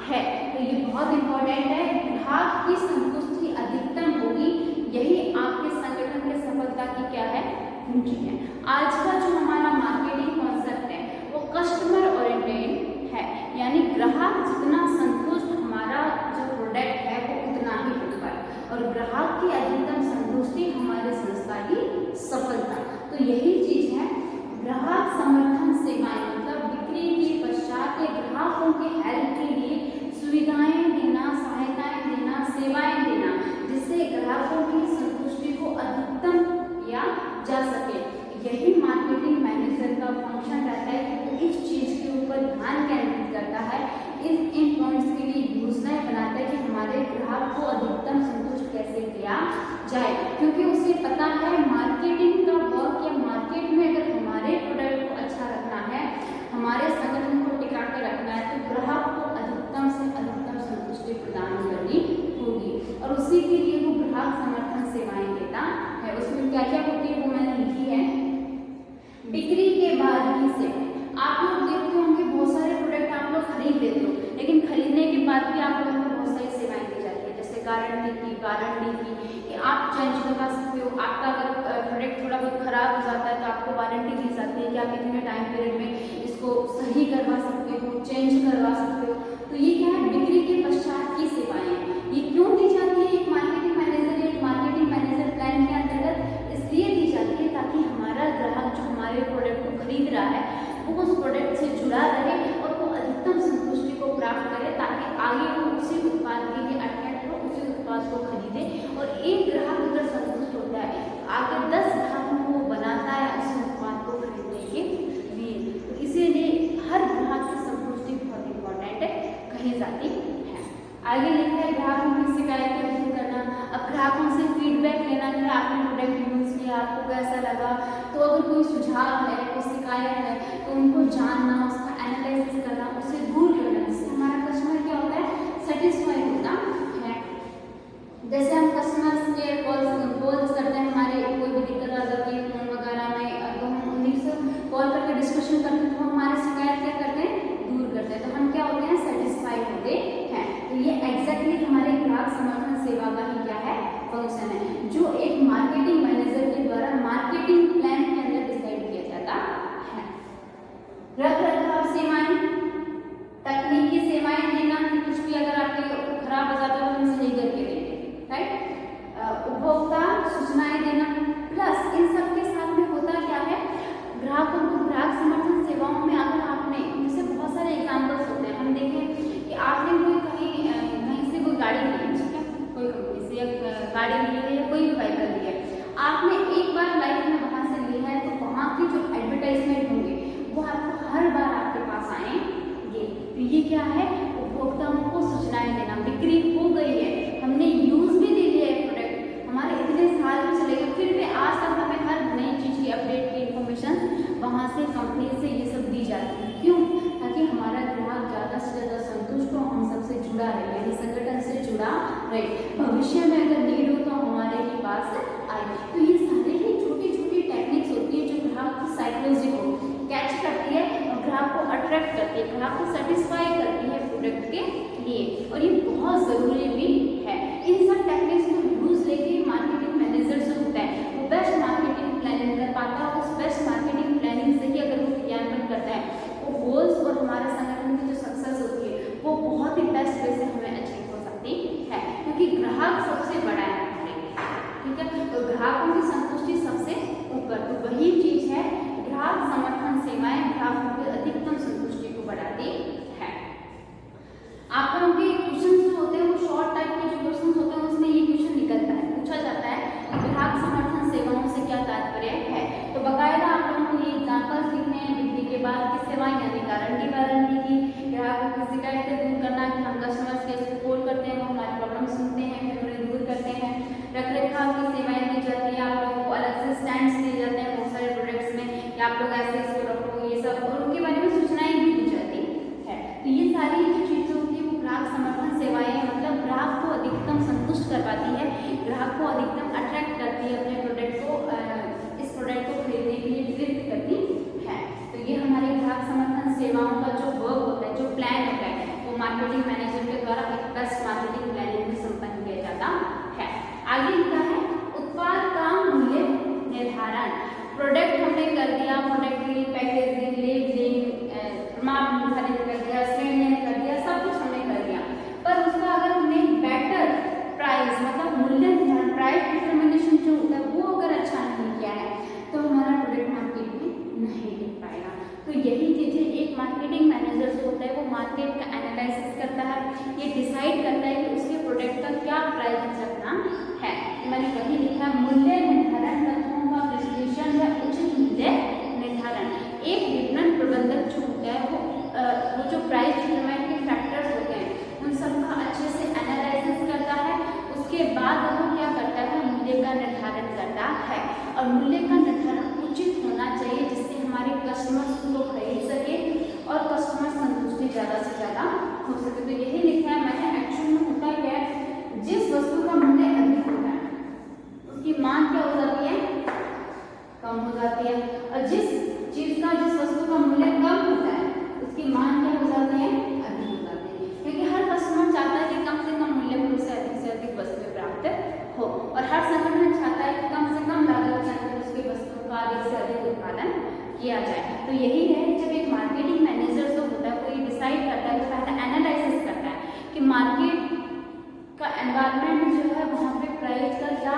है। तो ये बहुत इंपॉर्टेंट है, ग्राहक की संतुष्टि अधिकतम होगी, यही आपके संगठन के सफलता की क्या है, कुंजी है। आज का जो हमारा मार्केटिंग कॉन्सेप्ट है वो कस्टमर ओरिएंटेड है, यानी ग्राहक जितना संतुष्ट हमारा जो प्रोडक्ट है वो उतना ही उत्पाद, और ग्राहक की अधिकतम संतुष्टि हमारे संस्था की सफलता। तो यही चीज है ग्राहक समर्थन सेवाएं, मतलब बिक्री के पश्चात ग्राहकों के हेल्प के लिए सुविधाएं देना, सहायताएं देना, सेवाएं देना, जिससे ग्राहकों की संतुष्टि को अधिकतम किया जा सके। यही मार्केटिंग मैनेजर का फंक्शन रहता है कि वो इस चीज के ऊपर ध्यान केंद्रित करता है, इन पॉइंट्स के लिए योजनाएं बनाता है कि हमारे ग्राहक को अधिकतम संतुष्ट कैसे किया जाए, क्योंकि उसे पता है मार्केटिंग का वर्क या मार्केट में अगर हमारे प्रोडक्ट को अच्छा रखना है, हमारे संगठन को टिका के रखना है, तो ग्राहक को अधिकतम से अधिकतम संतुष्टि प्रदान करनी होगी, और उसी के लिए वो ग्राहक समर्थन सेवाएं देता है। उसमें क्या क्या होती है वो मैंने लिखी है। बिक्री के बाद की सेवा, आप लोग देखते होंगे बहुत सारे प्रोडक्ट आप लोग खरीद लेते हो, लेकिन खरीदने के बाद भी आप लोगों को बहुत सारी सेवाएं दी जाती है, जैसे गारंटी की कि आप चेंज करवा सकते हो, आपका अगर प्रोडक्ट थोड़ा बहुत खराब हो जाता है तो आपको वारंटी दी जाती है कि आप इतने टाइम पीरियड में इसको सही करवा सकते हो, चेंज करवा सकते हो। तो ये क्या है, बिक्री के पश्चात की सेवाएं। ये क्यों दी जाती है एक मार्केटिंग मैनेजर प्लान के अंतर्गत? इसलिए दी जाती है ताकि हमारा ग्राहक जो हमारे प्रोडक्ट को खरीद रहा है वो उस प्रोडक्ट से जुड़ा रहे और वो अधिकतम संतुष्टि को प्राप्त करे, ताकि आगे वो उसी उत्पाद के लिए अट्रैक्ट हो, उसी उत्पाद को खरीदे। और एक ग्राहक अगर संतुष्ट होता है आगे 10 ग्राहकों को वो बनाता है उस उत्पाद को खरीदने के लिए। तो इसीलिए हर ग्राहक की संतुष्टि बहुत इंपॉर्टेंट कही जाती है। आगे लिखा है ग्राहकों की शिकायतें दूर करना। अब ग्राहकों से फीडबैक लेना कि आपने प्रोडक्ट यूज किया, आपको कैसा लगा। तो अगर कोई सुझाव है, कोई शिकायत है, तो उनको जानना, उसका एनालिसिस करना, उसे दूर करना, जिससे हमारा कस्टमर क्या होता है, सेटिस्फाई होता है। जैसे हम कस्टमर केयर कॉल्स करते हैं, हमारे कोई भी दिक्कत आ जाती है फोन वगैरह में, ये क्या है, उपभोक्ताओं को सूचनाएं देना। बिक्री हो गई है, हमने यूज भी दे लिया है प्रोडक्ट, हमारे इतने साल भी चले गए, फिर भी आज तक हमें हर नई चीज़ की अपडेट की इन्फॉर्मेशन वहाँ से कंपनी से ये सब दी जाती है। क्यों? ताकि हमारा ग्राहक ज़्यादा से ज़्यादा संतुष्ट हो, हम सबसे जुड़ा रहे, यानी संगठन से जुड़ा रहे, भविष्य में अगर नीड हो तो हमारे ही पास आए। तो ये सारे ही छोटी छोटी टेक्निक्स होती है जो ग्राहक की साइकोलॉजी को कैच करती है और ग्राहक को अट्रैक्ट करती है, ग्राहक को सेटिस्फाई करती है प्रोडक्ट के लिए, और ये बहुत ज़रूरी भी है। इन सब टेक्निक्स को यूज लेके मार्केटिंग मैनेजर जो होता है वो बेस्ट मार्केटिंग प्लानिंग कर पाता है। उस बेस्ट मार्केटिंग प्लानिंग से ही अगर वो क्रियान्वयन करता है, वो गोल्स और हमारे संगठन की जो सक्सेस होती है वो बहुत ही बेस्ट वे से हमें अचीव हो सकती है, क्योंकि ग्राहक सबसे बड़ा है, ठीक है। तो ग्राहकों की संतुष्टि सबसे ऊपर, तो वही चीज है ग्राहक समर्थन सेवाएं ग्राहकों की अधिकतम संतुष्टि को बढ़ाती है। आप लोगों के क्वेश्चन जो होते हैं वो शॉर्ट टाइप के जो क्वेश्चन होते हैं उसमें ये क्वेश्चन निकलता है, पूछा जाता है कि ग्राहक समर्थन सेवाओं से क्या तात्पर्य है। तो बकायदा आप लोगों को ये एग्जाम्पल्स लिखने हैं। बिक्री के बाद की सेवाएं यानी गारंटी की, ग्राहक की शिकायत दूर करना कि हम कस्टमर्स के सपोर्ट करते हैं, वो हमारी प्रॉब्लम सुनते हैं फिर उन्हें दूर करते हैं। रख रखाव की सेवाएं दी जाती है, आप लोगों को अलग से स्टैंड्स दिए जाते हैं बहुत सारे प्रोडक्ट्स में कि आप लोग ऐसे इसको रखो, ये सब, और उनके बारे में सूचनाएं भी दी जाती है। तो ये सारी जो चीज़ें होती है वो ग्राहक समर्थन सेवाएं मतलब ग्राहक को अधिकतम संतुष्ट कर पाती है, ग्राहक को अधिकतम अट्रैक्ट करती है, अपने प्रोडक्ट को इस प्रोडक्ट को खरीदने के लिए प्रेरित करती है। तो ये हमारे ग्राहक समर्थन सेवाओं का जो वर्क होता है, जो प्लान होता है, वो मार्केटिंग मैनेजर के द्वारा एक बेस्ट मार्केटिंग प्लानिंग में संपन्न किया जाता है। आगे लिखा है उत्पाद का मूल्य निर्धारण। प्रोडक्ट हमने कर दिया, प्रोडक्ट के लिए पैकेजिंग, लेबलिंग, माप निर्धारित कर दिया, श्रेणी कर दिया, सब कुछ हमने कर दिया, पर उसका अगर हमने बेटर प्राइस मतलब मूल्य निर्धारण, प्राइस डिटर्मिनेशन जो होता है वो अगर अच्छा नहीं किया है तो हमारा प्रोडक्ट मार्केट में नहीं टिक पाएगा। तो यही चीजें एक मार्केटिंग मैनेजर जो होता है वो मार्केट का एनालिसिस करता है, ये डिसाइड करता है कि उसके प्रोडक्ट का क्या प्राइस रखना है। मैंने वही लिखा मूल्य निर्धारण तत्वों का विश्लेषण या उचित मूल्य निर्धारण। एक विपणन प्रबंधक जो होता है वो जो प्राइस डिटरमाइन के फैक्टर्स होते हैं उन सबका अच्छे से एनालिसिस करता है, उसके बाद वो क्या करता है मूल्य का निर्धारण करता है, और मूल्य का निर्धारण उचित होना चाहिए जिससे हमारे कस्टमर्स को खरीद सके और कस्टमर संतुष्टि ज़्यादा से ज़्यादा हो सके। तो यही लिखा है मैंने। एक्चुअल में होता क्या है, जिस वस्तु का मूल्य अधिक होता है उसकी मांग क्या हो जाती है, कम हो जाती है, और जिस वस्तु का मूल्य कम होता है उसकी मांग क्या हो जाती है, अधिक हो जाती है, क्योंकि हर कस्टमर चाहता है कि कम से कम मूल्य में उसे अधिक से अधिक वस्तुएं प्राप्त हो, और हर संगठन चाहता है कि कम से कम लागत के अंदर उसकी वस्तुओं का अधिक से अधिक उत्पादन किया जाए। तो यही है जब एक मार्केटिंग मैनेजर जो होता है वो ये डिसाइड करता है, तो पहले एनालिसिस करता है कि मार्केट का एनवायरनमेंट जो है वहाँ पे प्राइस का क्या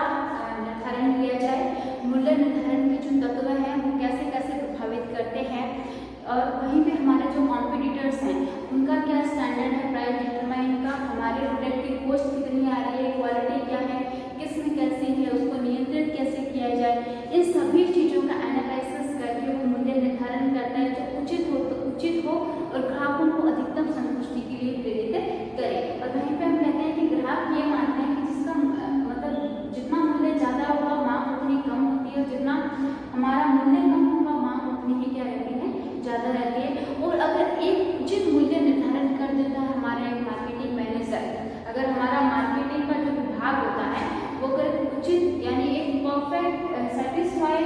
निर्धारण किया जाए, मूल्य निर्धारण के जो तत्व हैं वो कैसे कैसे प्रभावित करते हैं, और वहीं पे हमारे जो कॉम्पिटिटर्स हैं उनका क्या स्टैंडर्ड है प्राइस डिटरमाइन का, हमारे प्रोडक्ट की कॉस्ट कितनी आ रही है, क्वालिटी क्या है, किसमें कैसी है, उसको नियंत्रित कैसे किया जाए, इन सभी चीज़ों का एनालिसिस करके वो मूल्य निर्धारण करता है जो उचित हो तो उचित हो और ग्राहकों को अधिकतम संतुष्टि के लिए प्रेरित करे। और वहीं पे हम कहते हैं कि ग्राहक ये मानते हैं कि जिसका मतलब जितना मूल्य ज़्यादा होगा मांग उतनी कम होती है, जितना हमारा मूल्य कम होगा मांग उतनी ही क्या रहती है, ज़्यादा रहती है। और अगर एक उचित मूल्य निर्धारण कर देता है हमारा एक मार्केटिंग मैनेजर, अगर हमारा मार्केटिंग का जो विभाग होता है वो अगर उचित यानी एक परफेक्ट सेटिस्फाई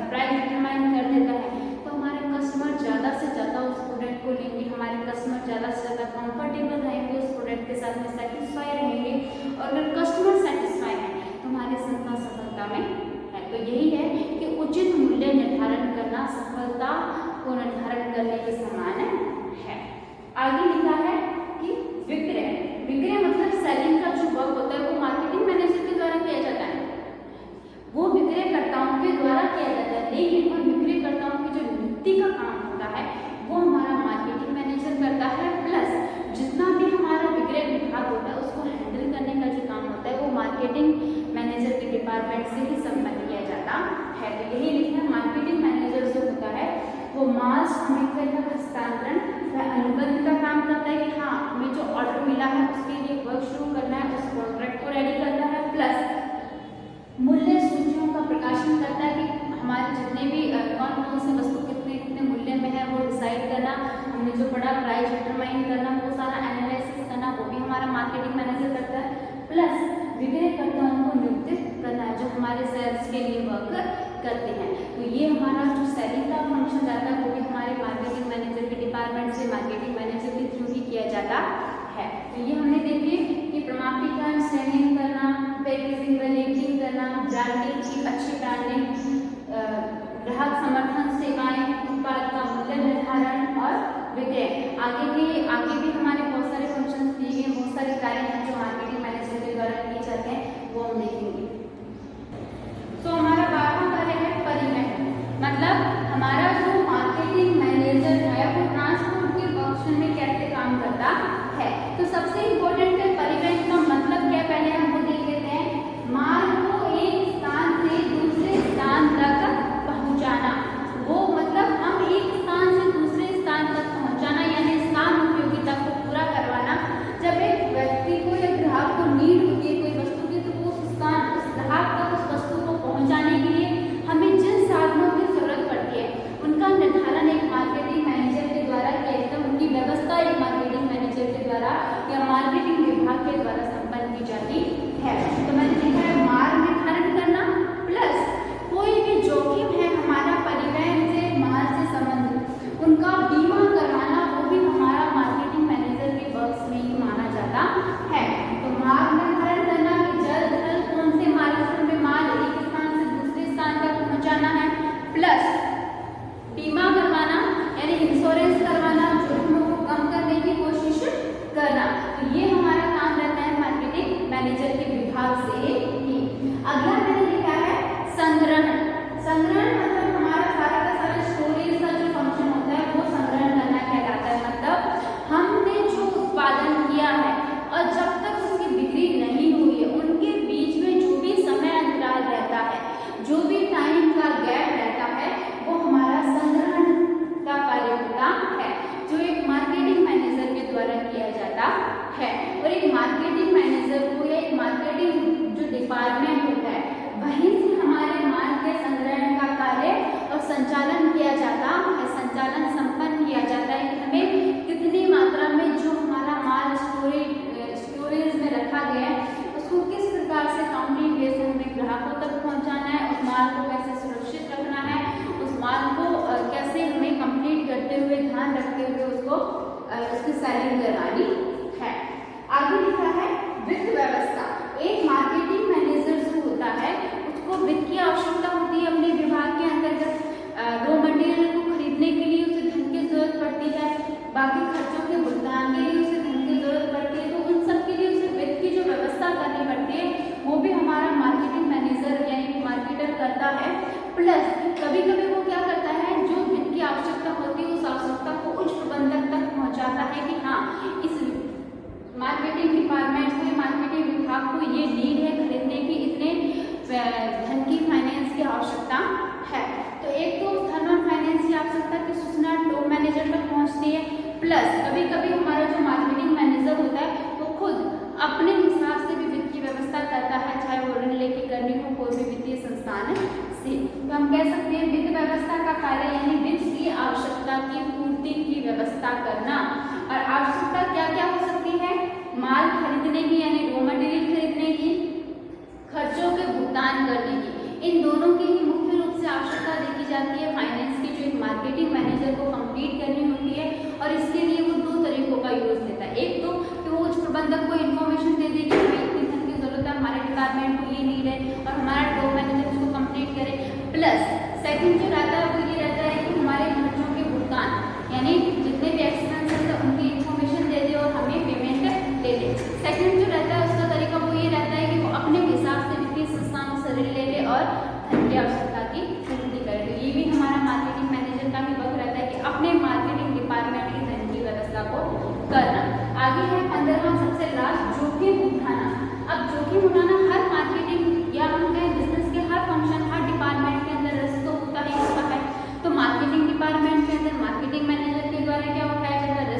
प्राइस डिटरमाइन कर देता है तो हमारे कस्टमर ज़्यादा से ज़्यादा उस प्रोडक्ट को लेंगे, हमारे कस्टमर ज़्यादा से ज़्यादा कंफर्टेबल रहेंगे उस प्रोडक्ट के साथ में, सेटिस्फाई रहेंगे, और अगर कस्टमर सेटिस्फाई है तो हमारी संस्था सफलता में है। तो यही है कि उचित मूल्य निर्धारण करना सफलता को निर्धारण करने के समान है। आगे लिखा है कि विक्रय मतलब सेलिंग का जो वर्क होता है वो मार्केटिंग मैनेजर के द्वारा किया जाता है, वो विक्रयकर्ताओं के द्वारा किया जाता है, लेकिन उन विक्रयकर्ताओं की जो नीति का काम होता है वो हमारा मार्केटिंग मैनेजर करता है, प्लस जितना भी हमारा विक्रय विभाग होता है उसको हैंडल करने का जो काम होता है वो मार्केटिंग मैनेजर के डिपार्टमेंट से ही संपन्न किया जाता है। तो यही लिखना, मार्केटिंग मैनेजर जो होता है वो माल सामग्री का हस्तांतरण वह अनुबंध का काम करता है कि हाँ हमें जो ऑर्डर मिला है उसके लिए वर्क शुरू करना है, उस कॉन्ट्रैक्ट को रेडी करना है। प्लस मूल्य सूचियों का प्रकाशन करता है कि हमारे जितने भी कौन कौन सी वस्तु कितने कितने मूल्य में है वो डिसाइड करना, हमने जो पढ़ा प्राइस डिटरमाइन करना, वो सारा एनालिसिस करना वो भी हमारा मार्केटिंग मैनेजर करता है। प्लस विक्रयकर्ताओं को नियुक्त करना है जो हमारे सेल्स के लिए वर्क करते हैं। तो ये हमारा जो सेलिंग का फंक्शन रहता है वो भी हमारे मार्केटिंग मैनेजर के डिपार्टमेंट से मार्केटिंग मैनेजर के थ्रू ही किया जाता है। तो ये हमने देखिए कि प्रमाणीकरण, सेलिंग करना, पैकेजिंग व लेबलिंग करना, ब्रांडिंग की अच्छी ब्रांडिंग, ग्राहक समर्थन सेवाएं, उत्पाद का मूल्य निर्धारण और विक्रय। आगे भी हमारे बहुत सारे फंक्शन दिए गए, बहुत सारे कार्य हैं जो मार्केटिंग मैनेजर के द्वारा किए जाते हैं, वो हम देखेंगे। तो हमारा 12वां कार्य है परिवहन। मतलब हमारा जो मार्केटिंग मैनेजर है वो ट्रांसपोर्ट के फंक्शन में कैसे काम करता है। तो सबसे इम्पोर्टेंट है परिवहन का मतलब क्या, पहले हम वो देख लेते हैं। माल को एक स्थान से दूसरे स्थान तक पहुंचाना, वो मतलब हम एक स्थान से दूसरे स्थान तक पहुंचाना यानी स्थान उपयोगिता को पूरा करवाना। जब एक व्यक्ति को या ग्राहक को नीड होती है कोई वस्तु की, तो उस स्थान उस ग्राहक तक उस वस्तु को पहुंचाने के लिए हमें जिन साधनों की जरूरत पड़ती है उनका निर्धारण एक मार्केटिंग मैनेजर के द्वारा किया जाता है, उनकी व्यवस्था एक मार्केटिंग मैनेजर के द्वारा या मार्केटिंग विभाग के द्वारा संपन्न की जाती है। तो मैंने देखा है मार्ग निर्धारण करना, प्लस कोई भी जोखिम है हमारा परिवहन से माल से संबंधित उनका बीमा करवाना, वो भी हमारा मार्केटिंग मैनेजर के वर्क्स में ही माना जाता है। तो मार्ग निर्धारण करना कि जल्द से जल्द कौन से मार्ग में माल एक स्थान से दूसरे स्थान तक पहुंचाना है, प्लस बीमा करवाना यानी इंश्योरेंस करवाना, जोखिमों को कम करने की कोशिश करना। तो ये हमारा काम रहता है मार्केटिंग मैनेजर के विभाग से ही। अगला मैंने लिखा है संग्रहण। संग्रहण मतलब हमारा सारा का सारा स्टोरेज का जो फंक्शन होता है वो संग्रहण करना कहलाता है। मतलब हमने जो उत्पादन किया है और जब तक उसकी बिक्री नहीं हुई है उनके बीच में जो भी समय अंतराल रहता है, जो भी टाइम का गैप रहता है, वो हमारा संग्रहण का कार्य होता है जो एक मार्केटिंग मैनेजर के द्वारा किया जाता है। और एक मार्केटिंग मैनेजर को या एक मार्केटिंग जो डिपार्टमेंट होता है वहीं से हमारे माल के संग्रहण का कार्य और संचालन किया जाता है, संचालन संपन्न किया जाता है कि हमें कितनी मात्रा में जो हमारा माल स्टोरेज में रखा गया है उसको किस प्रकार से काउंटिंग वे से हमें ग्राहकों तक पहुंचाना है, उस माल को कैसे सुरक्षित रखना है, उस माल को कैसे हमें कंप्लीट करते हुए ध्यान रखते हुए उसको उसकी सेलिंग करवानी है। आगे लिखा है वित्त व्यवस्था। एक मार्केटिंग मैनेजर जो होता है उसको वित्त की आवश्यकता होती है अपने विभाग के अंतर्गत। रॉ मटेरियल को खरीदने के लिए उसे धन की जरूरत पड़ती है, बाकी खर्चों के भुगतान के लिए उसे धन की जरूरत पड़ती है, तो उन सब के लिए उसे वित्त की जो व्यवस्था करनी पड़ती है वो भी हमारा मार्केटिंग मैनेजर यानी मार्केटर करता है। प्लस कभी कभी वो क्या करता है, जो वित्त की आवश्यकता होती है उस आवश्यकता को उच्च प्रबंधक तक पहुंचाता है कि हाँ इस मार्केटिंग डिपार्टमेंट को, मार्केटिंग विभाग को ये नीड है खरीदने की, इतने धन की फाइनेंस की आवश्यकता है। तो एक तो धन और फाइनेंस की आवश्यकता की सूचना टॉप मैनेजर तक पहुंचती है। प्लस कभी कभी हमारा जो मार्केटिंग मैनेजर होता है वो खुद अपने हिसाब से भी वित्त की व्यवस्था करता है, चाहे वो ऋण लेके करनी हो कोई भी वित्तीय संस्थान से। तो हम कह सकते हैं वित्त व्यवस्था का कार्य यानी वित्त की आवश्यकता की पूर्ति की व्यवस्था करना। और आवश्यकता क्या क्या हो सकती है, माल खरीदने की यानी रॉ मटेरियल खरीदने की, खर्चों के भुगतान करने की, इन दोनों की ही मुख्य रूप से आवश्यकता देखी जाती है फाइनेंस की, जो एक मार्केटिंग मैनेजर को कंप्लीट करनी होती है। और इसके लिए वो दो तरीकों का यूज लेता है। एक तो कि वो उच्च प्रबंधक को इन्फॉर्मेशन दे देगी हमें इतनी धन की जरूरत है, हमारे डिपार्टमेंट को ये नीड है और हमारा टॉप मैनेजर उसको कंप्लीट करे। प्लस सेकंड जो रहता है वो ये रहता है कि हमारे खर्चों के भुगतान यानी जितने भी एक्सपेंसेस है उनकी इन्फॉर्मेशन दे दे और हमें पेमेंट दे दे। सेकंड जो रहता है उसका तरीका वो ये रहता है कि वो अपने हिसाब से वित्तीय संस्थानों से ऋण ले ले और धन की आवश्यकता की पूर्ति करे। तो ये भी हमारा मार्केटिंग मैनेजर का भी वर्क रहता है कि अपने मार्केटिंग डिपार्टमेंट की धन की व्यवस्था को करना। आगे है 15वां सबसे लास्ट, जोखिम उठाना। अब जोखिम उठाना हर मार्केटिंग या हम कहें बिजनेस के हर फंक्शन, हर डिपार्टमेंट के अंदर रिस्क तो होता ही होता है। तो मार्केटिंग डिपार्टमेंट के अंदर मार्केटिंग मैनेजर के द्वारा क्या उठाया जाता है,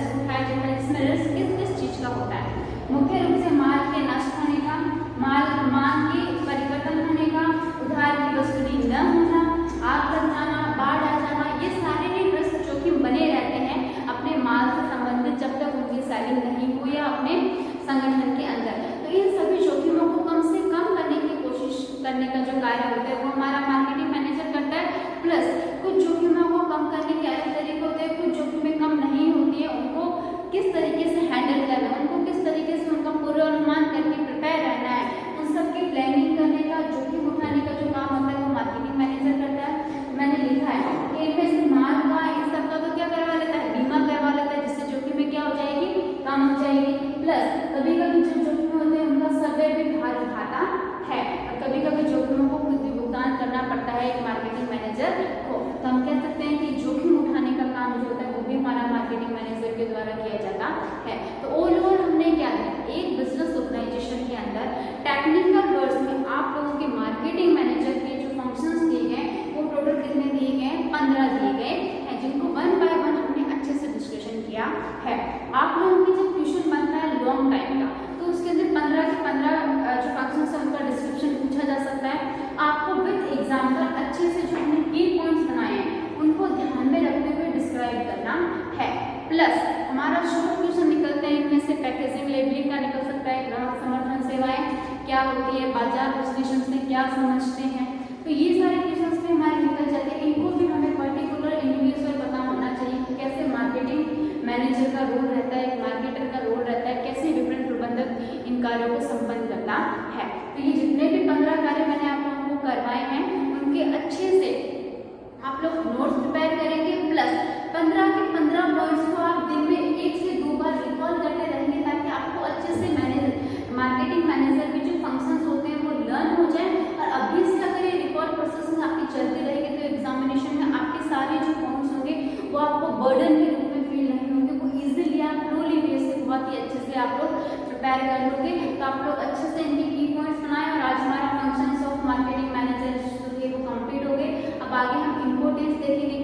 डिस्क्राइब करना है। प्लस हमारा शॉर्ट क्वेश्चन निकलते हैं, इनमें से पैकेजिंग लेबलिंग का निकल सकता है, ग्राहक समर्थन सेवाएं क्या होती है, बाजार विश्लेषण से क्या समझते हैं। तो ये सारे क्वेश्चंस भी हमारे निकल जाते हैं। इनको भी हमें पर्टिकुलर इंडिविजुअल पता होना चाहिए कि कैसे मार्केटिंग मैनेजर का रोल रहता है, मार्केटर का रोल रहता है, कैसे विपणन प्रबंधक इन कार्यों को संपन्न करता है। तो ये जितने भी 15 कार्य मैंने आप लोगों को करवाए हैं उनके अच्छे से आप लोग नोट्स प्रिपेयर करेंगे। प्लस 15 के 15 पॉइंट्स को आप दिन में 1 से 2 बार रिकॉल करते रहेंगे ताकि आपको अच्छे से मार्केटिंग मैनेजर के जो फंक्शंस होते हैं वो लर्न हो जाए। और अभी से अगर ये रिकॉल प्रोसेसिंग आपकी चलती रहेगी तो एग्जामिनेशन में आपके सारे जो पॉइंट्स होंगे वो आपको बर्डन के रूप में फील नहीं होंगे, वो इजीली आप फ्लोली बेस से बहुत ही अच्छे से आप लोग प्रिपेयर कर लोगे। तो आप लोग अच्छे से इनके की पॉइंट्स बनाएं। और आज हमारा फंक्शंस ऑफ मार्केटिंग मैनेजर जो थे वो कंप्लीट हो गए। अब आगे हम इंपॉर्टेंस देखेंगे